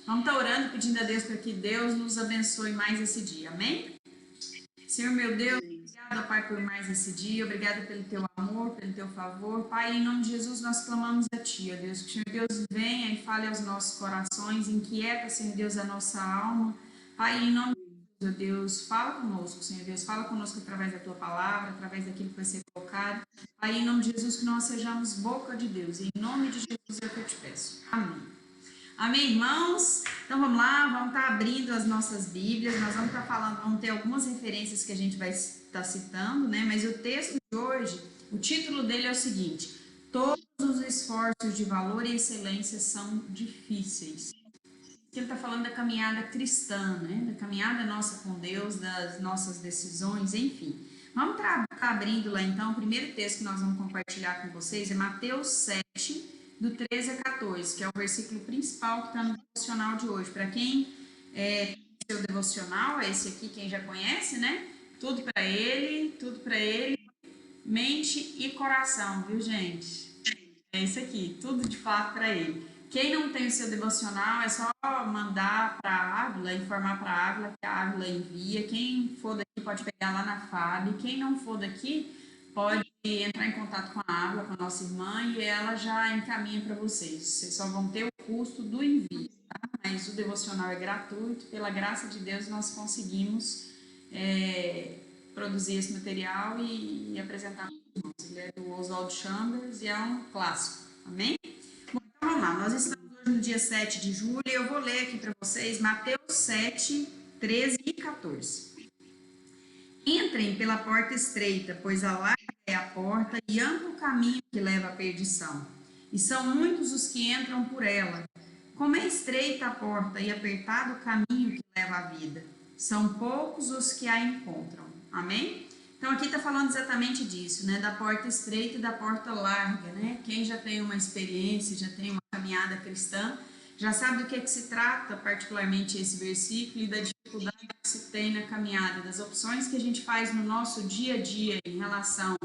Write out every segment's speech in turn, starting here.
Vamos estar orando, pedindo a Deus para que Deus nos abençoe mais esse dia, amém? Senhor meu Deus, obrigada, Pai, por mais esse dia, obrigada pelo teu amor, pelo teu favor. Pai, em nome de Jesus, nós clamamos a Ti, ó Deus, que o Senhor Deus venha e fale aos nossos corações, inquieta, Senhor Deus, a nossa alma. Pai, em nome de Jesus, ó Deus, fala conosco, Senhor Deus, fala conosco através da Tua palavra, através daquilo que vai ser colocado. Pai, em nome de Jesus, que nós sejamos boca de Deus, em nome de Jesus é o que eu te peço. Amém. Amém, irmãos? Então vamos lá, vamos estar abrindo as nossas Bíblias, nós vamos estar falando, vamos ter algumas referências que a gente vai estar citando, né? Mas o texto de hoje, o título dele é o seguinte: todos os esforços de valor e excelência são difíceis. Ele está falando da caminhada cristã, né? Da caminhada nossa com Deus, das nossas decisões, enfim. Vamos estar abrindo lá então, o primeiro texto que nós vamos compartilhar com vocês é Mateus 7, do 13 a 14, que é o versículo principal que está no devocional de hoje. Para quem tem seu devocional, é esse aqui, quem já conhece, né? Tudo para ele, mente e coração, viu, gente? É isso aqui, tudo de fato para ele. Quem não tem o seu devocional, é só mandar para a Ávila, informar para a Ávila que a Ávila envia. Quem for daqui pode pegar lá na FAB. Quem não for daqui pode entrar em contato com a Ávila, com a nossa irmã, e ela já encaminha para vocês. Vocês só vão ter o custo do envio, tá? Mas o devocional é gratuito. Pela graça de Deus, nós conseguimos produzir esse material e apresentar para os irmãos. Ele é do Oswald Chambers e é um clássico. Amém? Bom, então vamos lá. Nós estamos hoje no dia 7 de julho e eu vou ler aqui para vocês Mateus 7, 13 e 14. Entrem pela porta estreita, pois a larga é a porta e amplo o caminho que leva à perdição. E são muitos os que entram por ela. Como é estreita a porta e apertado o caminho que leva à vida. São poucos os que a encontram. Amém? Então aqui está falando exatamente disso, né? Da porta estreita e da porta larga, né? Quem já tem uma experiência, já tem uma caminhada cristã, já sabe do que se trata particularmente esse versículo e da dificuldade que se tem na caminhada, das opções que a gente faz no nosso dia a dia em relação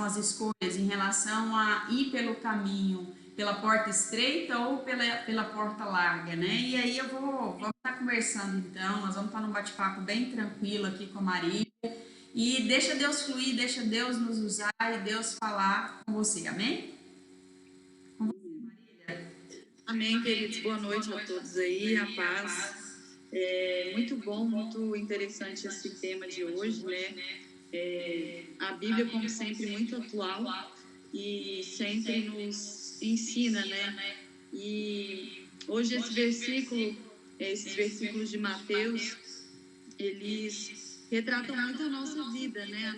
às escolhas, em relação a ir pelo caminho, pela porta estreita ou pela porta larga, né? E aí vamos estar conversando então, nós vamos estar num bate-papo bem tranquilo aqui com a Maria, e deixa Deus fluir, deixa Deus nos usar e Deus falar com você, amém? Com você, Marília. Amém, queridos. Boa noite a todos aí, a paz. Muito bom, muito interessante esse tema de hoje, né? A Bíblia, como sempre, muito atual e sempre nos ensina, né? E hoje esses versículos de Mateus, eles retratam muito a nossa vida, né? A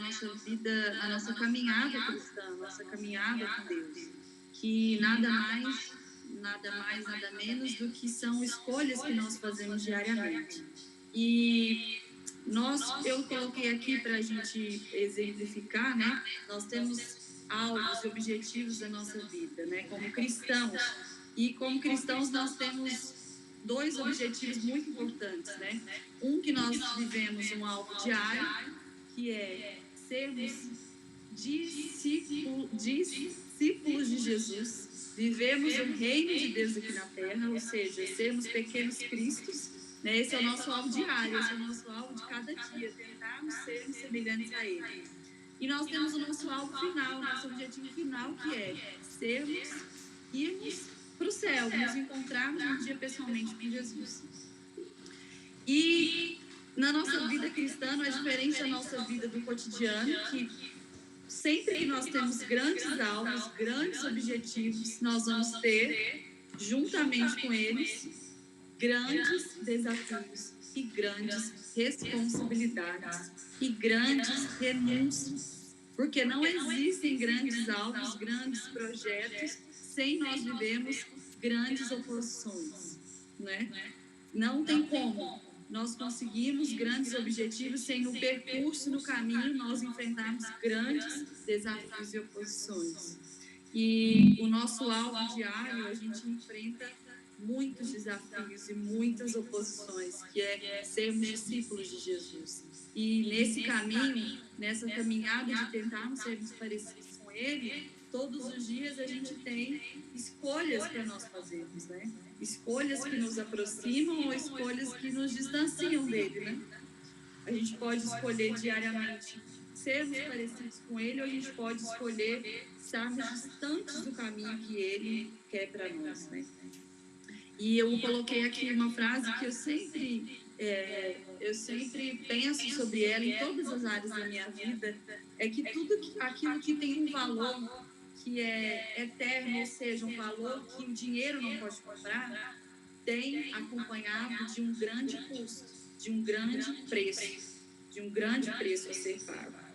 nossa caminhada cristã, a nossa caminhada com Deus, que nada menos do que são escolhas que nós fazemos diariamente. E eu coloquei aqui para a gente exemplificar, né? Nós temos alvos e objetivos da nossa vida, né? Como cristãos. E como cristãos nós temos dois objetivos muito importantes, né? Um, que nós vivemos um alvo diário, que é sermos discípulos de Jesus, vivemos o reino de Deus aqui na terra, ou seja, sermos pequenos cristos, né? Esse é o nosso alvo diário, esse é o nosso alvo de cada dia, tentarmos sermos semelhantes a Ele. E nós temos o nosso alvo final, nosso objetivo final, que é irmos para o céu, nos encontrarmos um dia pessoalmente com Jesus. E na nossa vida cristã não é diferente da nossa vida do cotidiano, que sempre que nós temos grandes alvos, grandes objetivos, nós vamos ter, juntamente com eles, grandes desafios e grandes responsabilidades e grandes renúncias. Porque não existem grandes alvos, grandes projetos, sem nós vivermos grandes oposições, né? Não tem como nós conseguirmos grandes objetivos sem no percurso, no caminho, nós enfrentarmos grandes desafios e oposições. E o nosso alvo diário, a gente enfrenta muitos desafios e muitas oposições, que é sermos discípulos de Jesus. E nesse caminho, nessa caminhada de tentarmos sermos parecidos com Ele, todos os dias a gente tem escolhas para nós fazermos, né? Escolhas que nos aproximam ou escolhas que nos distanciam dele, né? A gente pode escolher diariamente sermos parecidos com ele, ou a gente pode escolher estarmos distantes do caminho que ele quer para nós, né? E eu coloquei aqui uma frase que eu sempre penso sobre ela em todas as áreas da minha vida, é que aquilo que tem um valor que é eterno, ou seja, um valor que o dinheiro não pode comprar, tem acompanhado de um grande custo, de um grande preço a ser pago.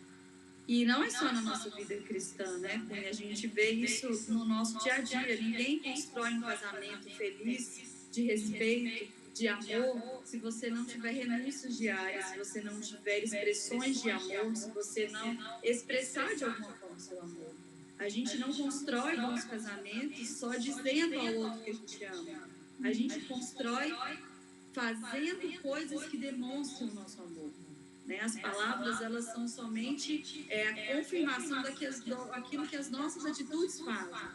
E não é só na nossa vida cristã, né? Porque a gente vê isso no nosso dia a dia. Ninguém constrói um casamento feliz, de respeito, de amor, se você não tiver renúncias diárias, se você não tiver expressões de amor, se você não expressar de alguma forma o seu amor. A gente não constrói bons casamentos só dizendo ao outro que a gente ama. A gente constrói fazendo coisas que demonstram o nosso amor. Né? As palavras, elas são somente a confirmação daquilo que as nossas atitudes fazem.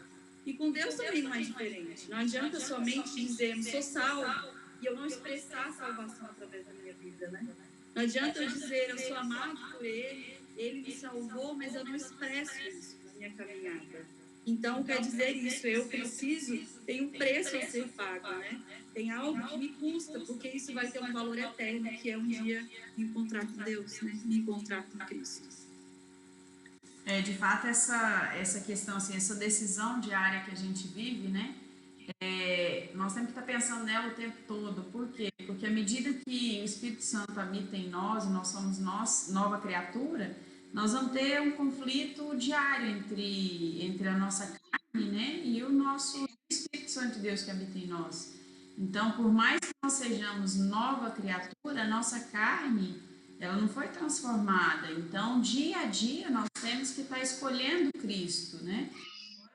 E com Deus também não é diferente. Não adianta somente dizermos, sou salvo, e eu não expressar a salvação através da minha vida, né? Não adianta eu dizer, eu sou amado por ele me salvou, mas eu não expresso isso na minha caminhada. Então, quer dizer isso, tem um preço a ser pago, né? Tem algo que me custa, porque isso vai ter um valor eterno, que é um dia me encontrar com Deus, né? Me encontrar com Cristo. De fato, essa questão, assim, essa decisão diária que a gente vive, né? Nós temos que estar pensando nela o tempo todo. Por quê? Porque à medida que o Espírito Santo habita em nós, e nós somos nova criatura, nós vamos ter um conflito diário entre a nossa carne, né, e o nosso Espírito Santo de Deus que habita em nós. Então, por mais que nós sejamos nova criatura, a nossa carne, ela não foi transformada. Então, dia a dia, nós temos que estar escolhendo Cristo, né?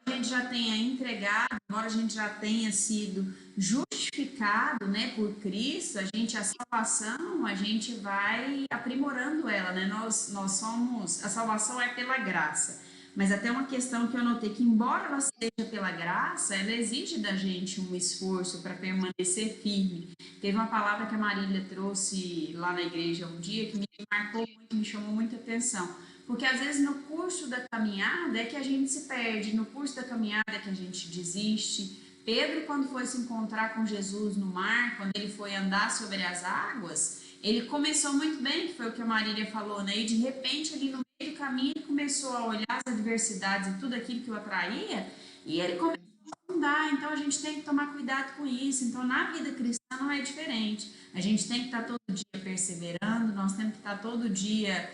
A gente já tenha entregado, embora a gente já tenha sido justificado, né, por Cristo, a salvação, a gente vai aprimorando ela, né? Nós somos, a salvação é pela graça. Mas até uma questão que eu notei que, embora ela seja pela graça, ela exige da gente um esforço para permanecer firme. Teve uma palavra que a Marília trouxe lá na igreja um dia que me marcou muito, me chamou muita atenção. Porque às vezes no curso da caminhada é que a gente se perde, no curso da caminhada é que a gente desiste. Pedro, quando foi se encontrar com Jesus no mar, quando ele foi andar sobre as águas, ele começou muito bem, que foi o que a Marília falou, né? E de repente, ali no meio do caminho, ele começou a olhar as adversidades e tudo aquilo que o atraía, e ele começou a afundar. Então a gente tem que tomar cuidado com isso. Então na vida cristã não é diferente. A gente tem que estar todo dia perseverando, nós temos que estar todo dia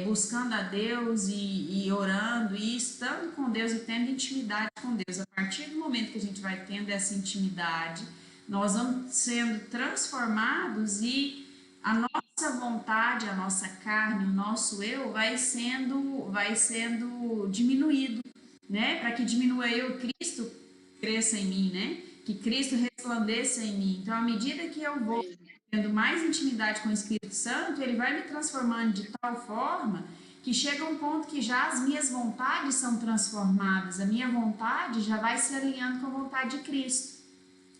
buscando a Deus e orando e estando com Deus e tendo intimidade com Deus. A partir do momento que a gente vai tendo essa intimidade, nós vamos sendo transformados e a nossa vontade, a nossa carne, o nosso eu vai sendo diminuído, né? Para que diminua eu, Cristo cresça em mim, né? Que Cristo resplandeça em mim. Então, à medida que eu vou tendo mais intimidade com o Espírito Santo, ele vai me transformando de tal forma que chega um ponto que já as minhas vontades são transformadas, a minha vontade já vai se alinhando com a vontade de Cristo.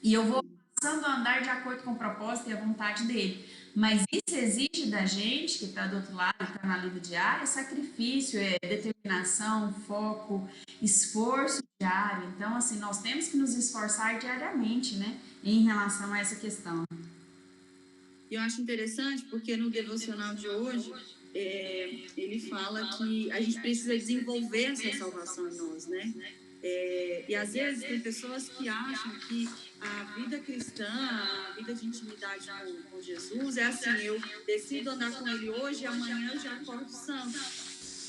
E eu vou passando a andar de acordo com o propósito e a vontade dele. Mas isso exige da gente, que está do outro lado, que está na vida diária, sacrifício, determinação, foco, esforço diário. Então, assim, nós temos que nos esforçar diariamente, né, em relação a essa questão. E eu acho interessante porque no devocional de hoje, ele fala que a gente precisa desenvolver essa salvação em nós, né? E às vezes tem pessoas que acham que a vida cristã, a vida de intimidade com Jesus é assim, eu decido andar com ele hoje e amanhã eu já acordo santo.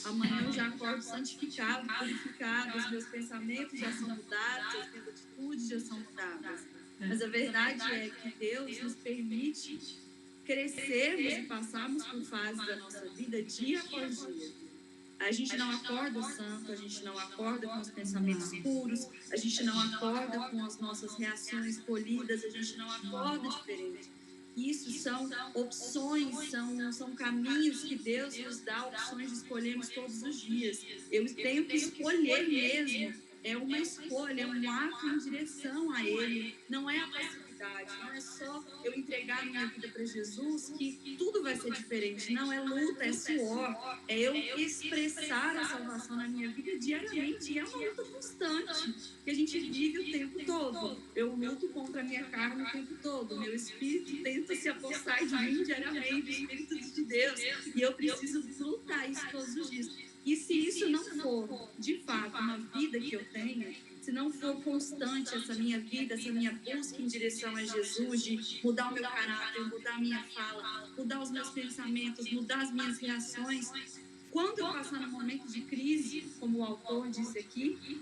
Amanhã eu já acordo santificado, purificado, os meus pensamentos já são mudados, as minhas atitudes já são mudadas. Mas a verdade é que Deus nos permite crescermos e passarmos por fases da nossa vida dia após dia. A gente não acorda santo, a gente não acorda com os pensamentos puros, a gente não acorda com as nossas reações polidas, a gente não acorda diferente. Isso são opções, são caminhos que Deus nos dá, opções de escolhermos todos os dias. Eu tenho que escolher mesmo. É uma escolha, é um ato em direção a Ele. Não é a passividade, não é só eu entregar minha vida para Jesus que tudo vai ser diferente. Não, é luta, é suor, é eu expressar a salvação na minha vida diariamente. E é uma luta constante que a gente vive o tempo todo. Eu luto contra a minha carne o tempo todo. Meu espírito tenta se apossar de mim diariamente, o Espírito de Deus. E eu preciso lutar isso todos os dias. E se isso não for, de fato, uma vida que eu tenho, se não for constante essa minha vida, essa minha busca em direção a Jesus, de mudar o meu caráter, mudar a minha fala, mudar os meus pensamentos, mudar as minhas reações, quando eu passar num momento de crise, como o autor disse aqui,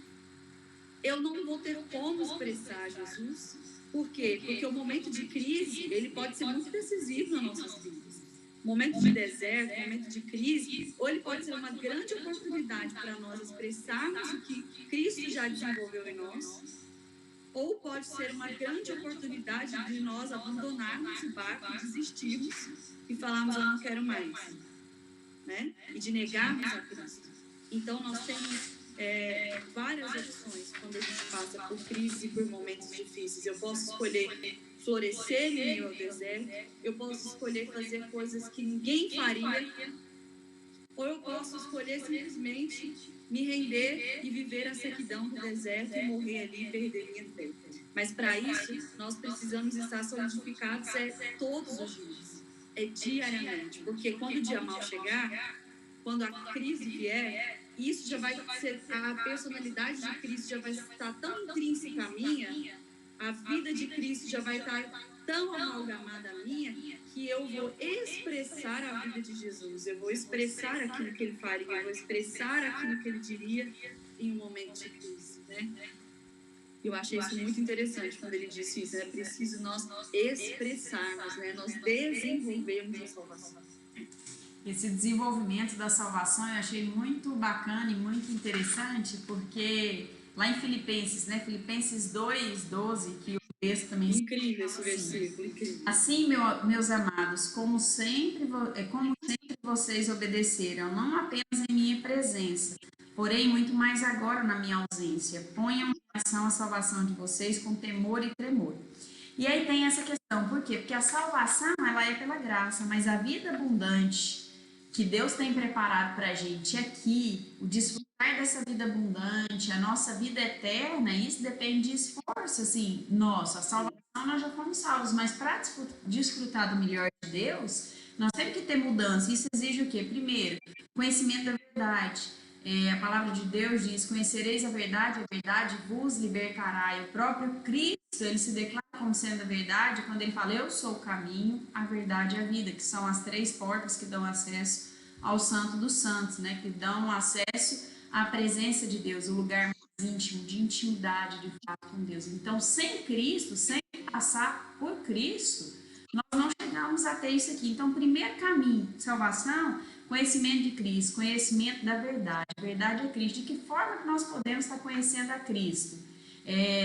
eu não vou ter como expressar Jesus. Por quê? Porque o momento de crise, ele pode ser muito decisivo nas nossas vidas. Momento de deserto, momento de crise, ou ele pode ser uma grande oportunidade para nós expressarmos o que Cristo já desenvolveu em nós, ou pode ser uma grande oportunidade de nós abandonarmos o barco, desistirmos e falarmos, eu não quero mais, né? E de negarmos a Cristo. Então, nós temos várias opções quando a gente passa por crises e por momentos difíceis. Eu posso escolher florescer em meio ao deserto, eu posso escolher fazer coisas que ninguém faria, ou eu posso escolher simplesmente me render e viver a sequidão do deserto e morrer ali e perder minha fé. Mas para isso, nós precisamos estar solidificados todos os dias, diariamente, porque quando o dia mal chegar, quando a crise vier, isso já vai ser, a personalidade de Cristo já vai estar tão intrínseca à minha, a vida de Cristo já vai estar tão amalgamada à minha, que eu vou expressar a vida de Jesus, eu vou expressar aquilo que ele faria, eu vou expressar aquilo que ele diria em um momento de crise, né? Eu achei isso muito interessante quando ele disse isso, é preciso nós expressarmos, né? Nós desenvolvermos a salvação. Esse desenvolvimento da salvação eu achei muito bacana e muito interessante, porque lá em Filipenses, né, Filipenses 2:12, que o texto também... Incrível esse versículo, incrível. Assim, meus amados, como sempre vocês obedeceram, não apenas em minha presença, porém muito mais agora na minha ausência. Ponham em ação a salvação de vocês com temor e tremor. E aí tem essa questão, por quê? Porque a salvação, ela é pela graça, mas a vida abundante que Deus tem preparado para a gente aqui, o desfrutar dessa vida abundante, a nossa vida eterna, isso depende de esforço, assim, nossa, a salvação nós já fomos salvos, mas para desfrutar do melhor de Deus, nós temos que ter mudança. Isso exige o quê? Primeiro, conhecimento da verdade. A palavra de Deus diz, conhecereis a verdade vos libertará. E o próprio Cristo, ele se declara como sendo a verdade quando ele fala, eu sou o caminho, a verdade e a vida, que são as 3 portas que dão acesso ao Santo dos Santos, né? Que dão acesso à presença de Deus, o lugar mais íntimo, de intimidade, de fato, com Deus. Então, sem Cristo, sem passar por Cristo, nós não chegamos a ter isso aqui. Então, primeiro caminho de salvação, conhecimento de Cristo, conhecimento da verdade. A verdade é Cristo. De que forma que nós podemos estar conhecendo a Cristo?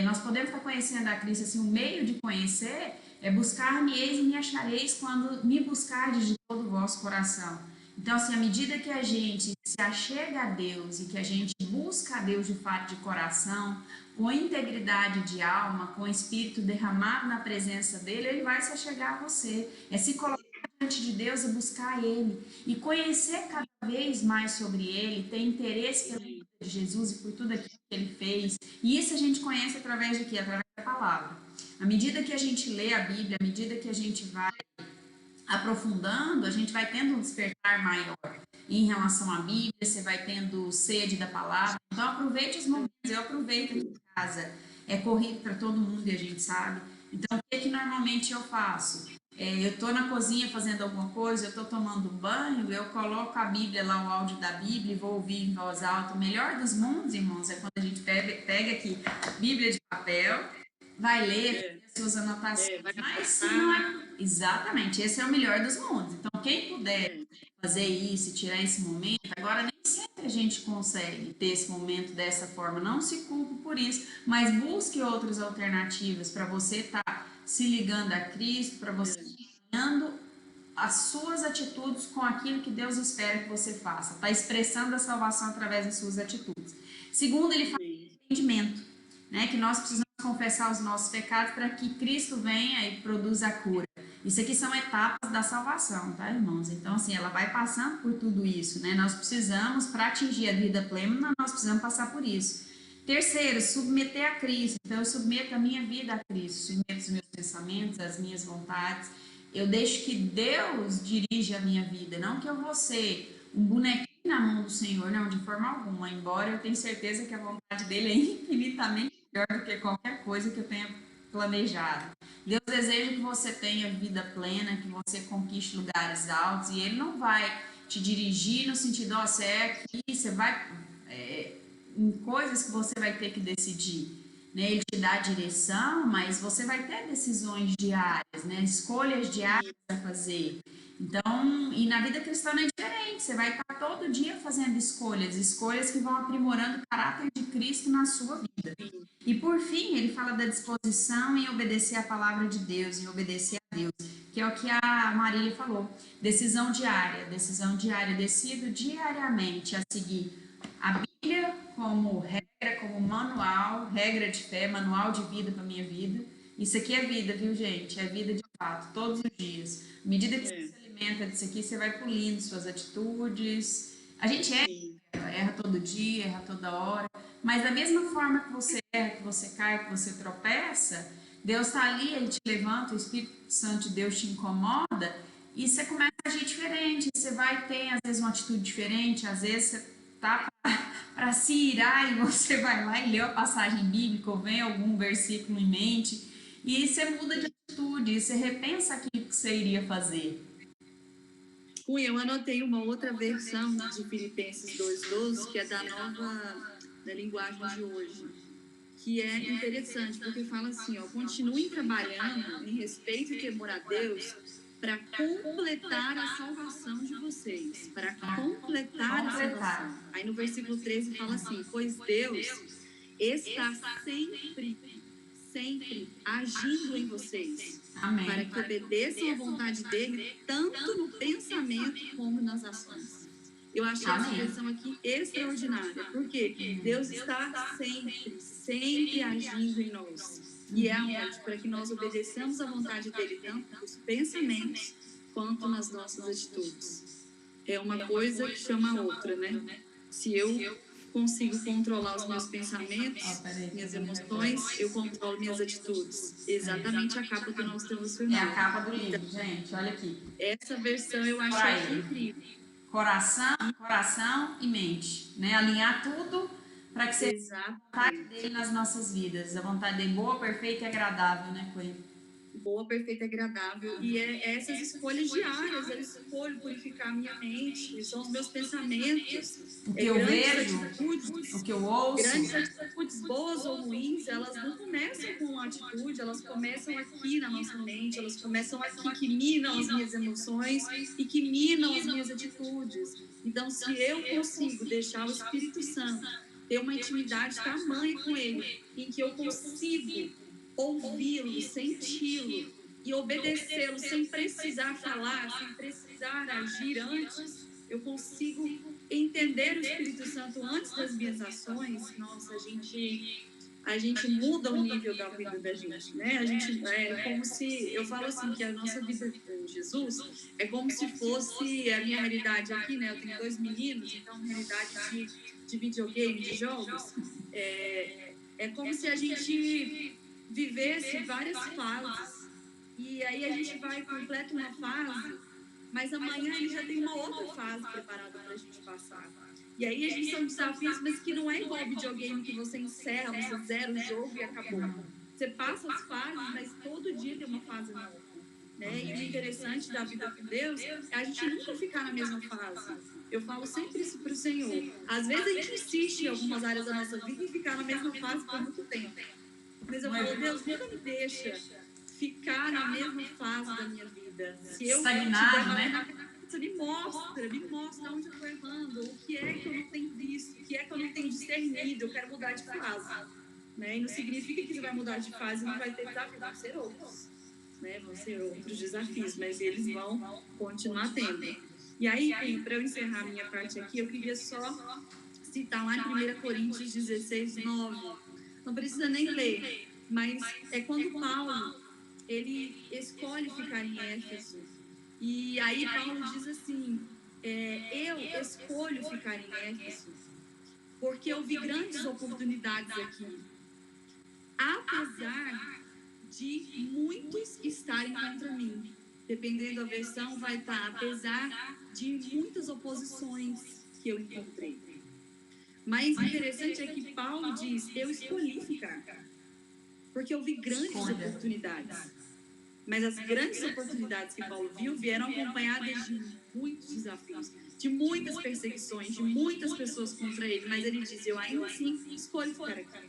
Nós podemos estar conhecendo a Cristo, assim, o meio de conhecer é buscar-me-eis e me achareis quando me buscardes de todo o vosso coração. Então, assim, à medida que a gente se achega a Deus e que a gente busca a Deus de fato de coração, com integridade de alma, com o Espírito derramado na presença dele, ele vai se achegar a você. É se colocar diante de Deus e buscar ele. E conhecer cada vez mais sobre ele, ter interesse pela vida de Jesus e por tudo aquilo que ele fez. E isso a gente conhece através de quê? Através da palavra. À medida que a gente lê a Bíblia, à medida que a gente vai aprofundando, a gente vai tendo um despertar maior em relação à Bíblia, você vai tendo sede da palavra. Então aproveite os momentos, eu aproveito aqui em casa, é corrido para todo mundo e a gente sabe. Então o que normalmente eu faço? Eu estou na cozinha fazendo alguma coisa, eu estou tomando banho, eu coloco a Bíblia lá, o áudio da Bíblia e vou ouvir em voz alta. O melhor dos mundos, irmãos, é quando a gente pega aqui Bíblia de papel, vai ler as suas anotações. Mas não é... Exatamente, esse é o melhor dos mundos. Então, quem puder fazer isso, tirar esse momento, agora nem sempre a gente consegue ter esse momento dessa forma. Não se culpe por isso, mas busque outras alternativas para você estar se ligando a Cristo, para você alinhando as suas atitudes com aquilo que Deus espera que você faça. Está expressando a salvação através das suas atitudes. Segundo, ele fala de arrependimento, né? Que nós precisamos confessar os nossos pecados para que Cristo venha e produza a cura. Isso aqui são etapas da salvação, tá, irmãos? Então, assim, ela vai passando por tudo isso, né? Nós precisamos, para atingir a vida plena, nós precisamos passar por isso. Terceiro, submeter a Cristo. Então, eu submeto a minha vida a Cristo, submeto os meus pensamentos, as minhas vontades. Eu deixo que Deus dirija a minha vida, não que eu vou ser um bonequinho na mão do Senhor, não, de forma alguma. Embora eu tenha certeza que a vontade dele é infinitamente melhor do que qualquer coisa que eu tenha planejado. Deus deseja que você tenha vida plena, que você conquiste lugares altos, e Ele não vai te dirigir no sentido, ó, você é aqui, você vai... em coisas que você vai ter que decidir, né? Ele te dá a direção, mas você vai ter decisões diárias, né? Escolhas diárias a fazer. Então, e na vida cristã é diferente, você vai estar todo dia fazendo escolhas que vão aprimorando o caráter de Cristo na sua vida. E por fim, ele fala da disposição em obedecer a palavra de Deus, em obedecer a Deus, que é o que a Marília falou. Decisão diária, decido diariamente a seguir a Bíblia como regra, como manual, regra de fé, manual de vida para minha vida. Isso aqui é vida, viu, gente? É vida de fato, todos os dias. À medida que você se alimenta disso aqui, você vai polindo suas atitudes. A gente erra todo dia, erra toda hora, mas da mesma forma que você erra, que você cai, que você tropeça, Deus está ali, Ele te levanta, o Espírito Santo de Deus te incomoda e você começa a agir diferente. Você vai ter, às vezes, uma atitude diferente, às vezes você tá para se irar e você vai lá e lê a passagem bíblica ou vem algum versículo em mente e você muda de atitude, você repensa aquilo que você iria fazer. Eu anotei uma outra versão de Filipenses 2:12, que é da linguagem de hoje, que é interessante, porque fala assim, ó, continuem trabalhando em respeito e temor a Deus para completar a salvação de vocês, para completar a salvação. Aí no versículo 13 fala assim, pois Deus está sempre agindo em vocês, Amém. para que obedeçam à vontade dele, tanto no pensamento como nas ações. Eu achei essa versão aqui extraordinária, porque Deus está sempre agindo em nós. E é aonde? Para que nós obedeçamos à vontade dele, tanto nos pensamentos quanto nas nossas atitudes. É uma coisa que chama a outra, né? Se eu consigo controlar os meus pensamentos, minhas emoções, eu controlo minhas atitudes. Exatamente a capa do nosso devocional. É a capa do livro, gente, olha aqui. Essa versão eu achei incrível. Coração e mente, né? Alinhar tudo para que seja a vontade dele nas nossas vidas. A vontade dele boa, perfeita e agradável, né, Coelho? Boa, perfeita e agradável. E essas escolhas diárias, eu escolho purificar a minha mente, são os meus pensamentos. O que eu vejo, atitudes, o que eu ouço. Grandes atitudes boas ou ruins, elas não começam com uma atitude, elas começam aqui na nossa mente, elas começam aqui que minam as minhas emoções e que minam as minhas atitudes. Então, se eu consigo deixar o Espírito Santo ter uma intimidade tamanha com ele, em que eu consigo ouvi-lo, senti-lo e obedecê-lo sem precisar falar, sem precisar agir antes, eu consigo entender o Espírito Santo antes das minhas ações. Nossa, a gente muda o nível da vida da gente, né? A gente é como se, eu falo assim, que a nossa vida com Jesus é como se fosse a minha realidade aqui, né? Eu tenho 2 meninos, então realidade de videogame, de jogos, é como se a gente vivesse várias fases. E aí a gente vai, completa uma fase, mas amanhã ele já tem uma outra fase preparada para a gente passar. E aí a gente são desafios, mas que não é igual ao videogame que você encerra, você zera o jogo e acabou. Você passa as fases, mas todo dia tem uma fase nova. Né? E o interessante da vida com Deus é a gente nunca ficar na mesma fase. Eu falo sempre isso para o Senhor. Às vezes a gente insiste em algumas áreas da nossa vida em ficar na mesma fase por muito tempo. Mas eu falo, Deus, nunca me deixa ficar na mesma fase da minha vida. Se eu estagnado, né? Me mostra onde eu estou errando, o que é que eu não tenho visto, o que é que eu não tenho discernido, eu quero mudar de fase. Né? E não significa que você vai mudar de fase e não vai ter desafio, vão ser outros. né? Vão ser outros desafios, mas eles vão continuar tendo. E aí, para eu encerrar a minha parte aqui, eu queria só citar lá em 1 Coríntios 16, 9. Não precisa nem ler, mas é quando Paulo, ele escolhe ficar em Éfeso. E aí Paulo diz assim, eu escolho ficar em Éfeso porque eu vi grandes oportunidades aqui. Apesar de muitos estarem contra mim. Dependendo da versão, vai estar apesar de muitas oposições que eu encontrei. Mas o interessante é que Paulo diz, eu escolhi ficar, porque eu vi grandes oportunidades. Mas as grandes oportunidades que Paulo viu vieram acompanhadas de muitos desafios, de muitas perseguições, de muitas pessoas contra ele. Mas ele diz, eu ainda assim escolho ficar aqui.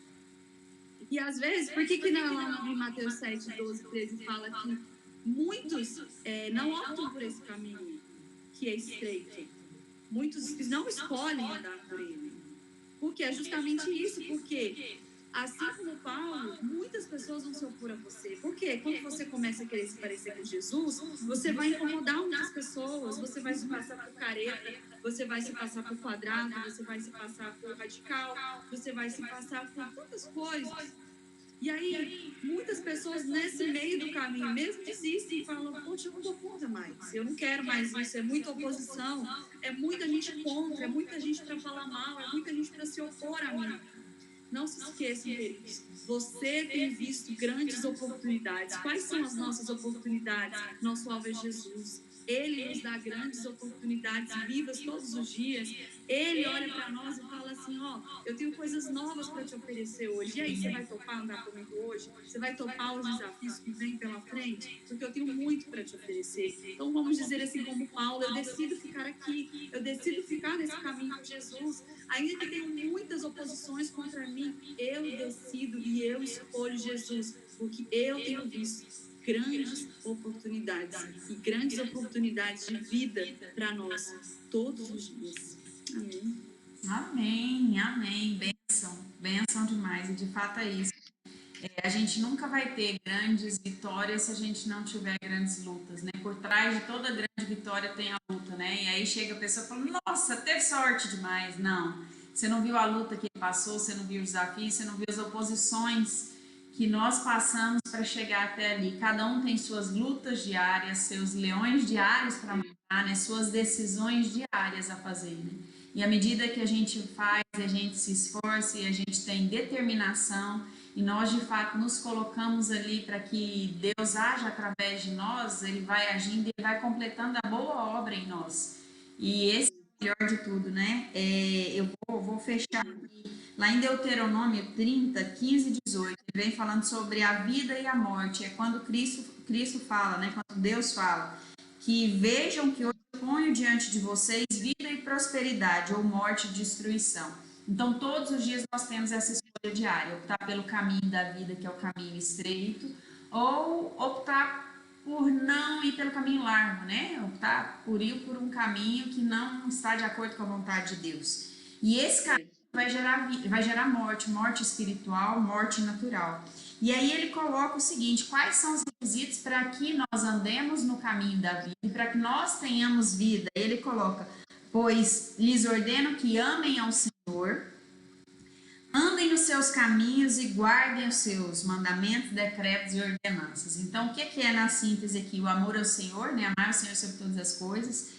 E às vezes, por que lá em Mateus 7, 12, 13 fala que muitos não optam por esse caminho, que é estreito. Muitos não escolhem andar por ele. Porque é justamente isso, porque assim como Paulo, muitas pessoas vão se opor a você. Porque quando você começa a querer se parecer com Jesus, você vai incomodar muitas pessoas, você vai se passar por careta, você vai se passar por quadrado, você vai se passar por radical, você vai se passar por tantas coisas. E aí, muitas pessoas nesse meio do caminho mesmo desistem e falam, poxa, eu não dou conta mais, eu não quero mais isso, é muita oposição, é muita gente contra, é muita gente para falar mal, é muita gente para se opor a mim. Não se esqueçam, queridos, você tem visto grandes oportunidades. Quais são as nossas oportunidades? Nosso alvo é Jesus. Ele nos dá grandes oportunidades vivas todos os dias. Ele olha para nós e fala assim, eu tenho coisas novas para te oferecer hoje. E aí, você vai topar andar comigo hoje? Você vai topar os desafios que vêm pela frente? Porque eu tenho muito para te oferecer. Então, vamos dizer assim como Paulo, eu decido ficar aqui. Eu decido ficar nesse caminho com Jesus. Ainda que tenham muitas oposições contra mim, eu decido e eu escolho Jesus. Porque eu tenho visto grandes oportunidades e grandes oportunidades de vida para nós todos os dias. Amém. Amém, amém. Bênção demais. E de fato é isso. A gente nunca vai ter grandes vitórias se a gente não tiver grandes lutas, né? Por trás de toda grande vitória tem a luta, né? E aí chega a pessoa e fala, nossa, teve sorte demais. Não, você não viu a luta que ele passou, você não viu os desafios, você não viu as oposições que nós passamos para chegar até ali. Cada um tem suas lutas diárias, seus leões diários para matar, né? Suas decisões diárias a fazer, né? E à medida que a gente faz, a gente se esforça e a gente tem determinação e nós de fato nos colocamos ali para que Deus haja através de nós, Ele vai agindo e vai completando a boa obra em nós. E esse é o melhor de tudo, né? Eu vou fechar aqui, lá em Deuteronômio 30, 15 e 18, ele vem falando sobre a vida e a morte. É quando Cristo fala, né? Quando Deus fala, que vejam que hoje eu ponho diante de vocês vida e prosperidade, ou morte e destruição. Então, todos os dias nós temos essa escolha diária, optar pelo caminho da vida, que é o caminho estreito, ou optar por não ir pelo caminho largo, né? Optar por ir por um caminho que não está de acordo com a vontade de Deus. E esse caminho vai gerar morte, morte espiritual, morte natural. E aí ele coloca o seguinte, quais são os requisitos para que nós andemos no caminho da vida e para que nós tenhamos vida? Ele coloca, pois lhes ordeno que amem ao Senhor, andem nos seus caminhos e guardem os seus mandamentos, decretos e ordenanças. Então, o que é na síntese aqui? O amor ao Senhor, né? Amar o Senhor sobre todas as coisas,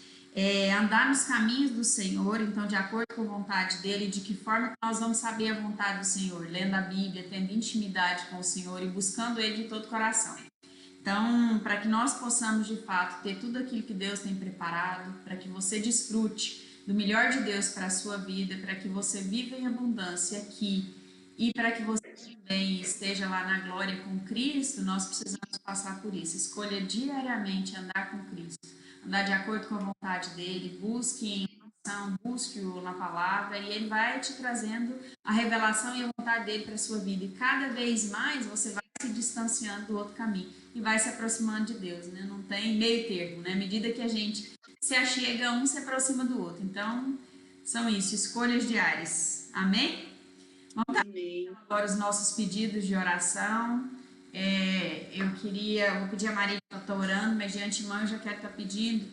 andar nos caminhos do Senhor, então, de acordo com a vontade dele, de que forma nós vamos saber a vontade do Senhor? Lendo a Bíblia, tendo intimidade com o Senhor e buscando ele de todo o coração. Então, para que nós possamos, de fato, ter tudo aquilo que Deus tem preparado, para que você desfrute do melhor de Deus para a sua vida, para que você viva em abundância aqui e para que você também esteja lá na glória com Cristo, nós precisamos passar por isso. Escolha diariamente andar com Cristo, andar de acordo com a vontade dele, busque em oração, busque-o na palavra e ele vai te trazendo a revelação e a vontade dele para a sua vida. E cada vez mais você vai se distanciando do outro caminho e vai se aproximando de Deus, né? Não tem meio termo, né? À medida que a gente se achega, um se aproxima do outro. Então, são isso, escolhas diárias. Amém? Vamos dar agora os nossos pedidos de oração. Vou pedir a Maria para estar orando, mas de antemão eu já quero estar pedindo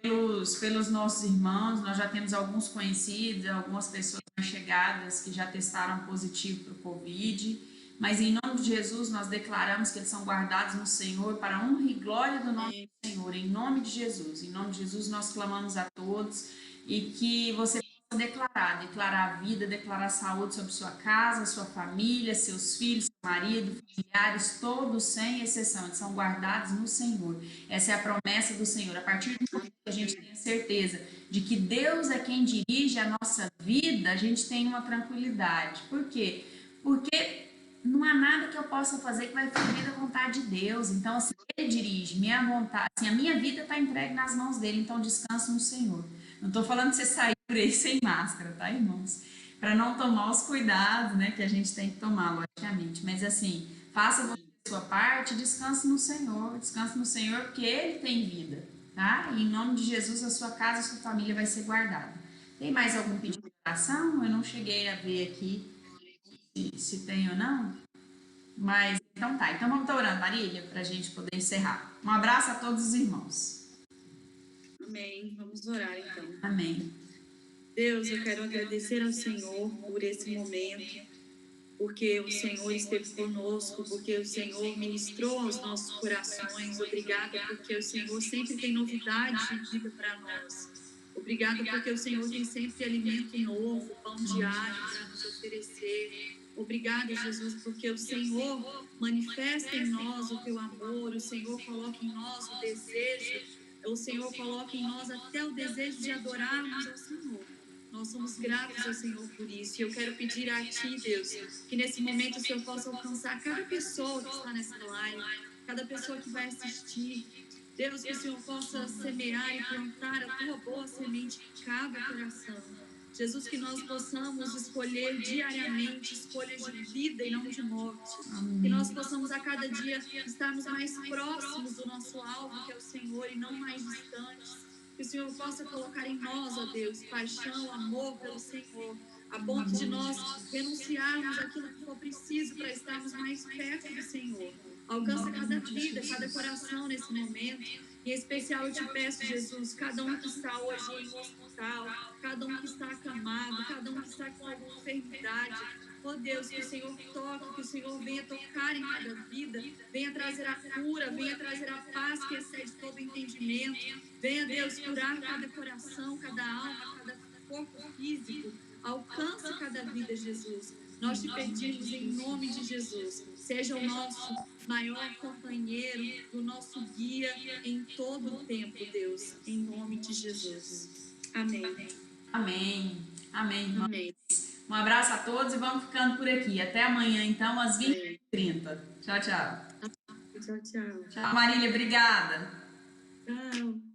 pelos nossos irmãos. Nós já temos alguns conhecidos, algumas pessoas mais chegadas que já testaram positivo para o Covid, mas em nome de Jesus nós declaramos que eles são guardados no Senhor para a honra e glória do nome do Senhor, em nome de Jesus. Em nome de Jesus nós clamamos a todos e que você declarar a vida, declarar a saúde sobre sua casa, sua família, seus filhos, seu marido, familiares, todos sem exceção, eles são guardados no Senhor. Essa é a promessa do Senhor. A partir do momento que a gente tem a certeza de que Deus é quem dirige a nossa vida, a gente tem uma tranquilidade. Por quê? Porque não há nada que eu possa fazer que vai fugir da vontade de Deus. Então, assim, Ele dirige, minha vontade, assim, a minha vida está entregue nas mãos dele, então descanse no Senhor. Não estou falando de você sair por aí sem máscara, tá, irmãos? Para não tomar os cuidados, né, que a gente tem que tomar, logicamente. Mas assim, faça você a sua parte, descanse no Senhor, porque Ele tem vida, tá? E em nome de Jesus, a sua casa, a sua família vai ser guardada. Tem mais algum pedido de oração? Eu não cheguei a ver aqui se tem ou não. Mas então tá. Então vamos estar orando, Marília, para a gente poder encerrar. Um abraço a todos os irmãos. Amém. Vamos orar então. Amém. Deus, eu quero agradecer ao Senhor por esse momento, porque o Senhor esteve conosco, porque o Senhor ministrou aos nossos corações. Obrigada porque o Senhor sempre tem novidade de vida para nós. Obrigada porque o Senhor tem sempre alimento novo, pão diário para nos oferecer. Obrigada, Jesus, porque o Senhor manifesta em nós o teu amor, o Senhor coloca em nós o desejo, o Senhor coloca em nós até o desejo de adorarmos ao Senhor. Nós somos gratos ao Senhor por isso. E eu quero pedir a Ti, Deus, que nesse momento o Senhor possa alcançar cada pessoa que está nessa live, cada pessoa que vai assistir. Deus, que o Senhor possa semear e plantar a Tua boa semente em cada coração. Jesus, que nós possamos escolher diariamente escolhas de vida e não de morte. Amém. Que nós possamos a cada dia estarmos mais próximos do nosso alvo, que é o Senhor, e não mais distantes. Que o Senhor possa colocar em nós, ó Deus, paixão, amor pelo Senhor, a ponto de nós renunciarmos aquilo que for preciso para estarmos mais perto do Senhor. Alcança cada vida, cada coração nesse momento. Em especial eu te peço, Jesus, cada um que está hoje em um hospital, cada um que está acamado, cada um que está com alguma enfermidade. Oh Deus, que o Senhor toque, que o Senhor venha tocar em cada vida, venha trazer a cura, venha trazer a paz que excede todo entendimento. Venha, Deus, curar cada coração, cada alma, cada corpo físico. Alcança cada vida, Jesus. Nós te pedimos em nome de Jesus. Seja o nosso maior companheiro, o nosso guia em todo o tempo, Deus. Em nome de Jesus. Amém. Amém. Amém, irmão. Amém. Um abraço a todos e vamos ficando por aqui. Até amanhã, então, às 20h30. Tchau, tchau. Tchau, tchau. Tchau, Marília. Obrigada. Tchau.